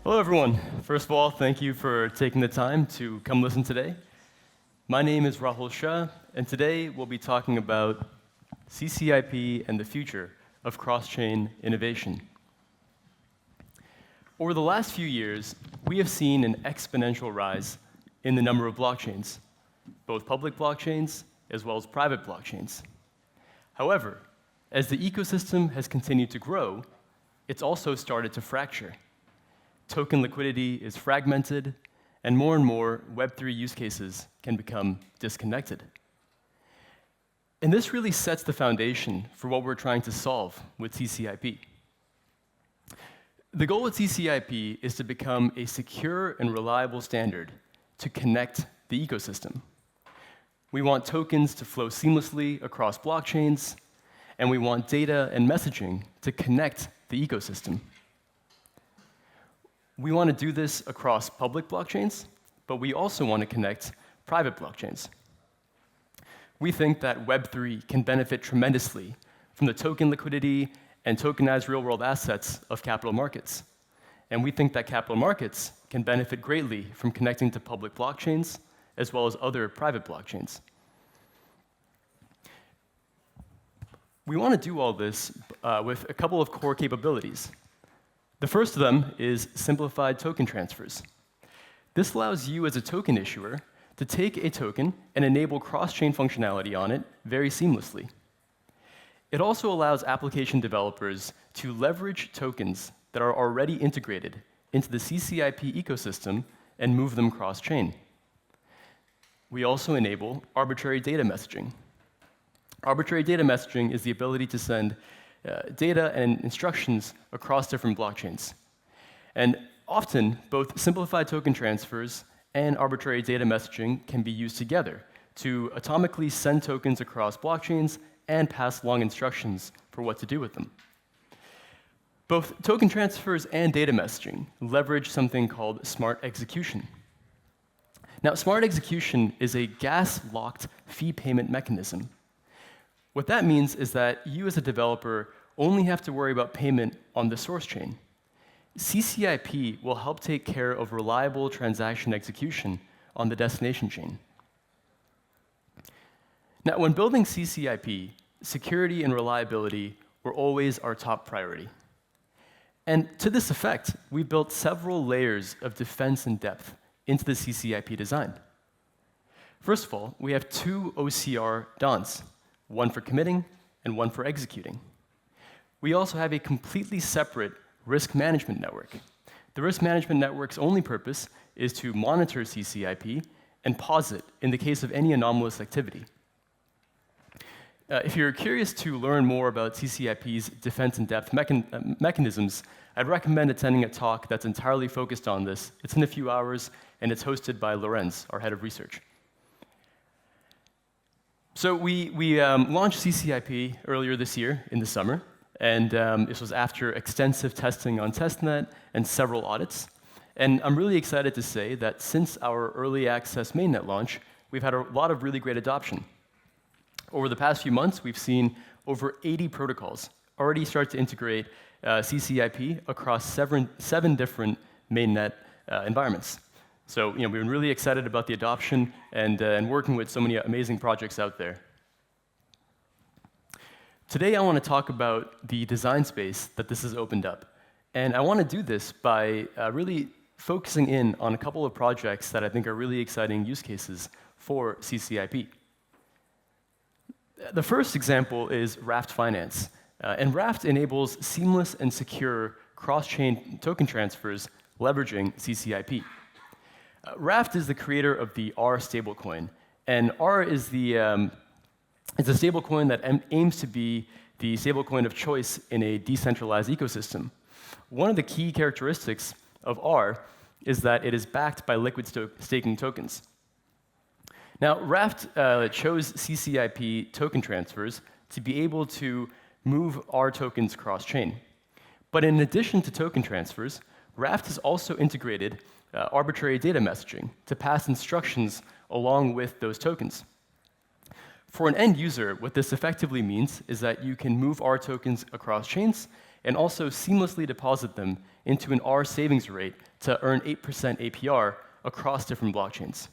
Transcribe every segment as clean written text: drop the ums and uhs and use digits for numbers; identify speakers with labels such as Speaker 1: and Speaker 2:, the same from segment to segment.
Speaker 1: Hello, everyone. First of all, thank you for taking the time to come listen today. My name is Rahul Shah, and today we'll be talking about CCIP and the future of cross-chain innovation. Over the last few years, we have seen an exponential rise in the number of blockchains, both public blockchains as well as private blockchains. However, as the ecosystem has continued to grow, it's also started to fracture. Token liquidity is fragmented, and more Web3 use cases can become disconnected. And this really sets the foundation for what we're trying to solve with CCIP. The goal with CCIP is to become a secure and reliable standard to connect the ecosystem. We want tokens to flow seamlessly across blockchains, and we want data and messaging to connect the ecosystem. We want to do this across public blockchains, but we also want to connect private blockchains. We think that Web3 can benefit tremendously from the token liquidity and tokenized real-world assets of capital markets. And we think that capital markets can benefit greatly from connecting to public blockchains as well as other private blockchains. We want to do all this with a couple of core capabilities. The first of them is simplified token transfers. This allows you as a token issuer to take a token and enable cross-chain functionality on it very seamlessly. It also allows application developers to leverage tokens that are already integrated into the CCIP ecosystem and move them cross-chain. We also enable arbitrary data messaging. Arbitrary data messaging is the ability to send data and instructions across different blockchains. And often, both simplified token transfers and arbitrary data messaging can be used together to atomically send tokens across blockchains and pass along instructions for what to do with them. Both token transfers and data messaging leverage something called smart execution. Now, smart execution is a gas-locked fee payment mechanism. What that means is that you as a developer only have to worry about payment on the source chain. CCIP will help take care of reliable transaction execution on the destination chain. Now, when building CCIP, security and reliability were always our top priority. And to this effect, we built several layers of defense and depth into the CCIP design. First of all, we have two OCR DONs, one for committing and one for executing. We also have a completely separate risk management network. The risk management network's only purpose is to monitor CCIP and pause it in the case of any anomalous activity. If you're curious to learn more about CCIP's defense and depth mechanisms, I'd recommend attending a talk that's entirely focused on this. It's in a few hours, and it's hosted by Lorenz, our head of research. So we launched CCIP earlier this year in the summer, and this was after extensive testing on testnet and several audits. And I'm really excited to say that since our early access mainnet launch, we've had a lot of really great adoption. Over the past few months, we've seen over 80 protocols already start to integrate CCIP across seven different mainnet environments. So we've been really excited about the adoption and working with so many amazing projects out there. Today, I want to talk about the design space that this has opened up. And I want to do this by really focusing in on a couple of projects that I think are really exciting use cases for CCIP. The first example is Raft Finance. And Raft enables seamless and secure cross-chain token transfers leveraging CCIP. Raft is the creator of the R stablecoin, and R is a stablecoin that aims to be the stablecoin of choice in a decentralized ecosystem. One of the key characteristics of R is that it is backed by liquid staking tokens. Now, Raft chose CCIP token transfers to be able to move R tokens cross-chain. But in addition to token transfers, Raft has also integrated arbitrary data messaging to pass instructions along with those tokens. For an end user, what this effectively means is that you can move R tokens across chains and also seamlessly deposit them into an R savings rate to earn 8% APR across different blockchains.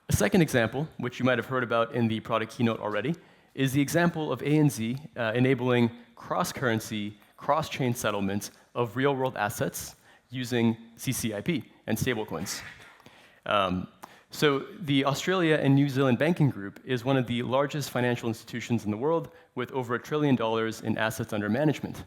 Speaker 1: A second example, which you might have heard about in the product keynote already, is the example of ANZ enabling cross-currency, cross-chain settlements of real-world assets using CCIP and stablecoins. So the Australia and New Zealand Banking Group is one of the largest financial institutions in the world with over $1 trillion in assets under management.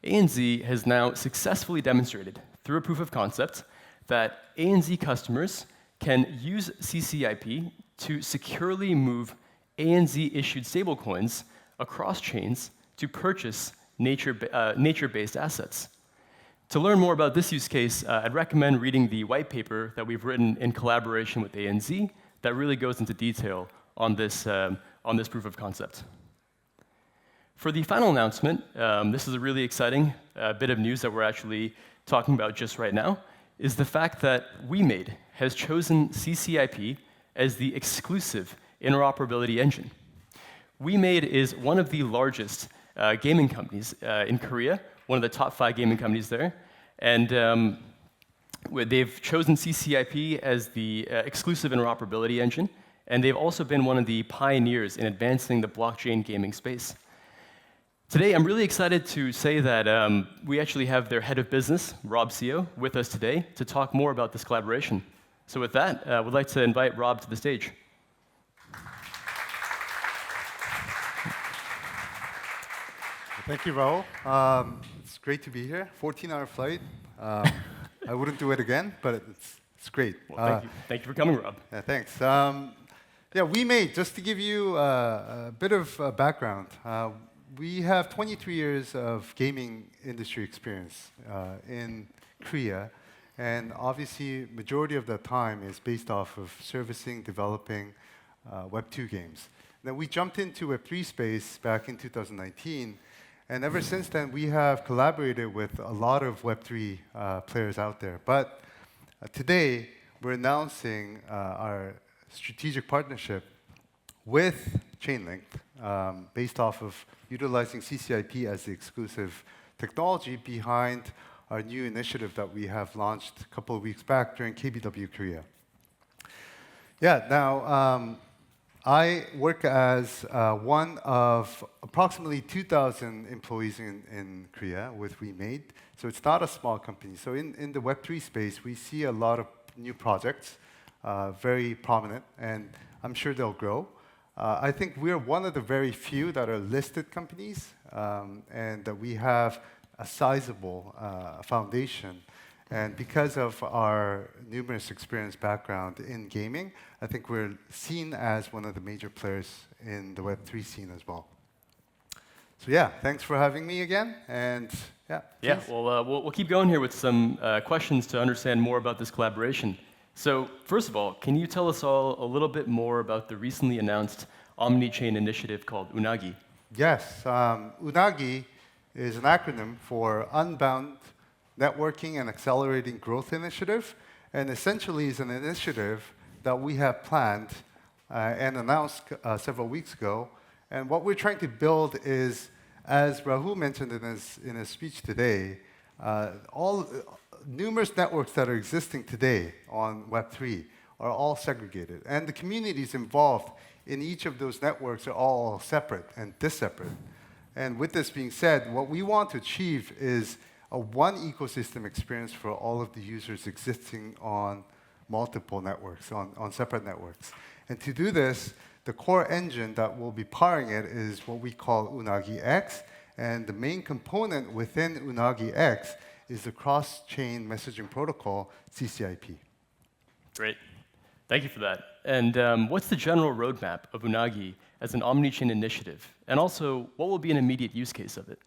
Speaker 1: ANZ has now successfully demonstrated through a proof of concept that ANZ customers can use CCIP to securely move ANZ-issued stablecoins across chains to purchase nature-based assets. To learn more about this use case, I'd recommend reading the white paper that we've written in collaboration with ANZ that really goes into detail on this proof of concept. For the final announcement, this is a really exciting bit of news that we're actually talking about just right now, is the fact that WeMade has chosen CCIP as the exclusive interoperability engine. WeMade is one of the largest gaming companies in Korea, one of the top 5 gaming companies there, and they've chosen CCIP as the exclusive interoperability engine, and they've also been one of the pioneers in advancing the blockchain gaming space. Today, I'm really excited to say that we actually have their head of business, Rob Seo, with us today to talk more about this collaboration. So with that, I would like to invite Rob to the stage.
Speaker 2: Thank you, Rahul. It's great to be here. 14-hour flight. I wouldn't do it again, but it's great.
Speaker 1: Well, thank you. Thank you for coming, Rob.
Speaker 2: Yeah, thanks. WeMade, just to give you a bit of background, we have 23 years of gaming industry experience in Korea, and obviously, majority of that time is based off of servicing, developing Web2 games. Now, we jumped into Web3 space back in 2019, and ever since then, we have collaborated with a lot of Web3 players out there. But today, we're announcing our strategic partnership with Chainlink, based off of utilizing CCIP as the exclusive technology behind our new initiative that we have launched a couple of weeks back during KBW Korea. Yeah, now, I work as one of approximately 2,000 employees in Korea with WeMade, so it's not a small company. So in the Web3 space, we see a lot of new projects, very prominent, and I'm sure they'll grow. I think we're one of the very few that are listed companies, and that we have a sizable foundation. And because of our numerous experience background in gaming, I think we're seen as one of the major players in the Web3 scene as well. So yeah, thanks for having me again, and yeah.
Speaker 1: Yeah, well, we'll keep going here with some questions to understand more about this collaboration. So first of all, can you tell us all a little bit more about the recently announced omni-chain initiative called Unagi?
Speaker 2: Yes, Unagi is an acronym for Unbound Networking and Accelerating Growth Initiative, and essentially is an initiative that we have planned and announced several weeks ago. And what we're trying to build is, as Rahul mentioned in his speech today, numerous networks that are existing today on Web3 are all segregated, and the communities involved in each of those networks are all separate and disseparate. And with this being said, what we want to achieve is a one ecosystem experience for all of the users existing on multiple networks, on separate networks. And to do this, the core engine that will be powering it is what we call Unagi X, and the main component within Unagi X is the cross-chain messaging protocol, CCIP.
Speaker 1: Great. Thank you for that. And what's the general roadmap of Unagi as an omni-chain initiative? And also, what will be an immediate use case of it?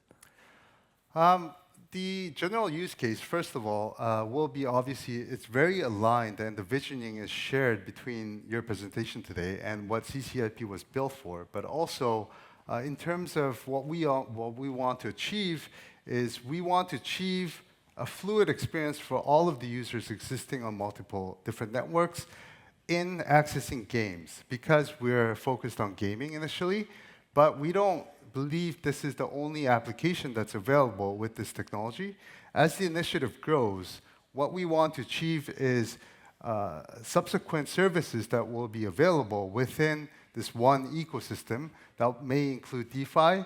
Speaker 2: The general use case, first of all, will be obviously, it's very aligned, and the visioning is shared between your presentation today and what CCIP was built for. But also, in terms of what we want to achieve, is we want to achieve a fluid experience for all of the users existing on multiple different networks in accessing games, because we're focused on gaming initially, but we don't believe this is the only application that's available with this technology. As the initiative grows, what we want to achieve is subsequent services that will be available within this one ecosystem that may include DeFi,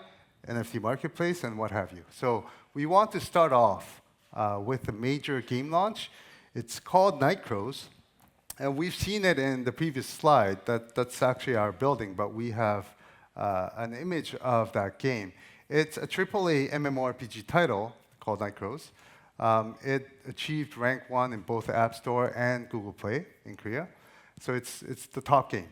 Speaker 2: NFT marketplace, and what have you. So we want to start off with a major game launch. It's called Night Crows, and we've seen it in the previous slide. That's actually our building, but we have an image of that game. It's a AAA MMORPG title called Night Crows. It achieved rank 1 in both the App Store and Google Play in Korea. So it's the top game.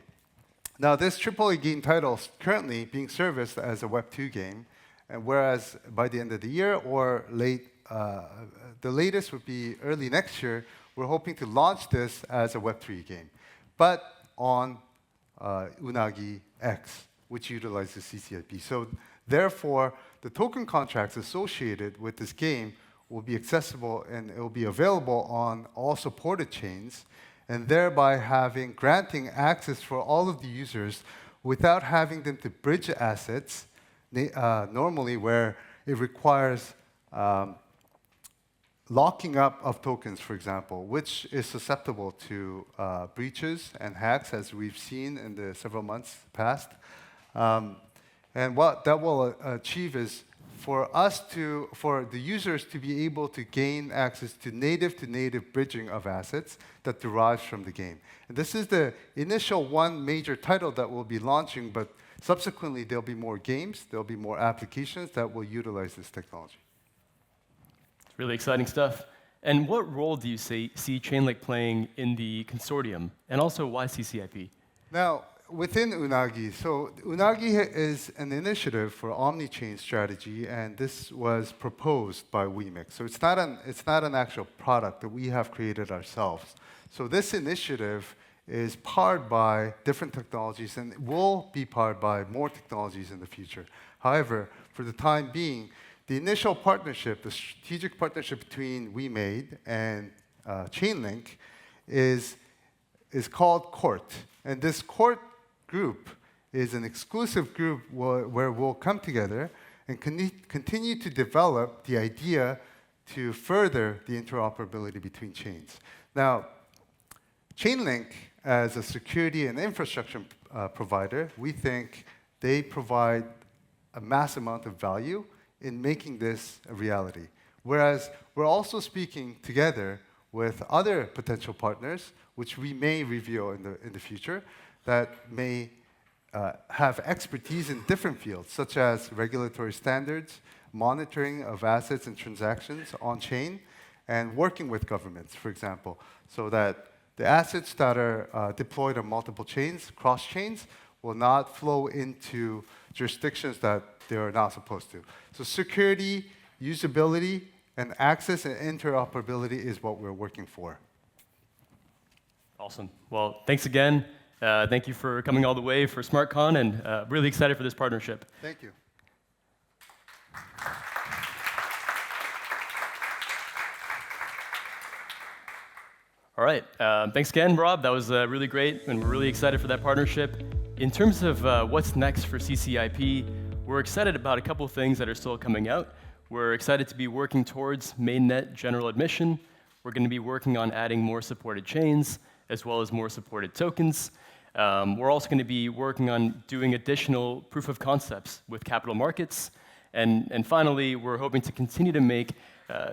Speaker 2: Now, this AAA game title is currently being serviced as a Web 2 game, and whereas by the end of the year or the latest would be early next year, we're hoping to launch this as a Web 3 game, but on Unagi X, which utilizes CCIP. So therefore, the token contracts associated with this game will be accessible and it will be available on all supported chains, and thereby granting access for all of the users without having them to bridge assets, normally where it requires locking up of tokens, for example, which is susceptible to breaches and hacks, as we've seen in the several months past. And what that will achieve is for the users to be able to gain access to native bridging of assets that derives from the game. And this is the initial one major title that we'll be launching, but subsequently there'll be more games, there'll be more applications that will utilize this technology.
Speaker 1: It's really exciting stuff. And what role do you see Chainlink playing in the consortium? And also, why CCIP?
Speaker 2: Now, within Unagi, so Unagi is an initiative for omni-chain strategy, and this was proposed by WeMix. So it's not an actual product that we have created ourselves. So this initiative is powered by different technologies and will be powered by more technologies in the future. However, for the time being, the initial partnership, the strategic partnership between WeMade and Chainlink is called Court. And this Court group is an exclusive group where we'll come together and continue to develop the idea to further the interoperability between chains. Now, Chainlink, as a security and infrastructure provider, we think they provide a mass amount of value in making this a reality. Whereas we're also speaking together with other potential partners, which we may reveal in the future, that may have expertise in different fields, such as regulatory standards, monitoring of assets and transactions on-chain, and working with governments, for example, so that the assets that are deployed on multiple chains, cross-chains, will not flow into jurisdictions that they are not supposed to. So security, usability, and access and interoperability is what we're working for.
Speaker 1: Awesome. Well, thanks again. Thank you for coming all the way for SmartCon, and really excited for this partnership.
Speaker 2: Thank you.
Speaker 1: All right. Thanks again, Rob. That was really great, and we're really excited for that partnership. In terms of what's next for CCIP, we're excited about a couple of things that are still coming out. We're excited to be working towards mainnet general admission. We're going to be working on adding more supported chains, as well as more supported tokens. We're also going to be working on doing additional proof of concepts with capital markets. And finally, we're hoping to continue to make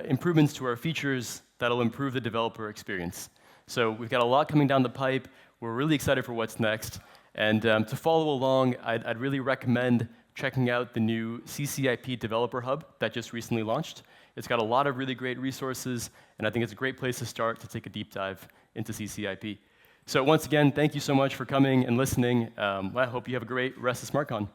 Speaker 1: improvements to our features that'll improve the developer experience. So we've got a lot coming down the pipe. We're really excited for what's next. And to follow along, I'd really recommend checking out the new CCIP Developer Hub that just recently launched. It's got a lot of really great resources, and I think it's a great place to start to take a deep dive into CCIP. So once again, thank you so much for coming and listening. I hope you have a great rest of SmartCon.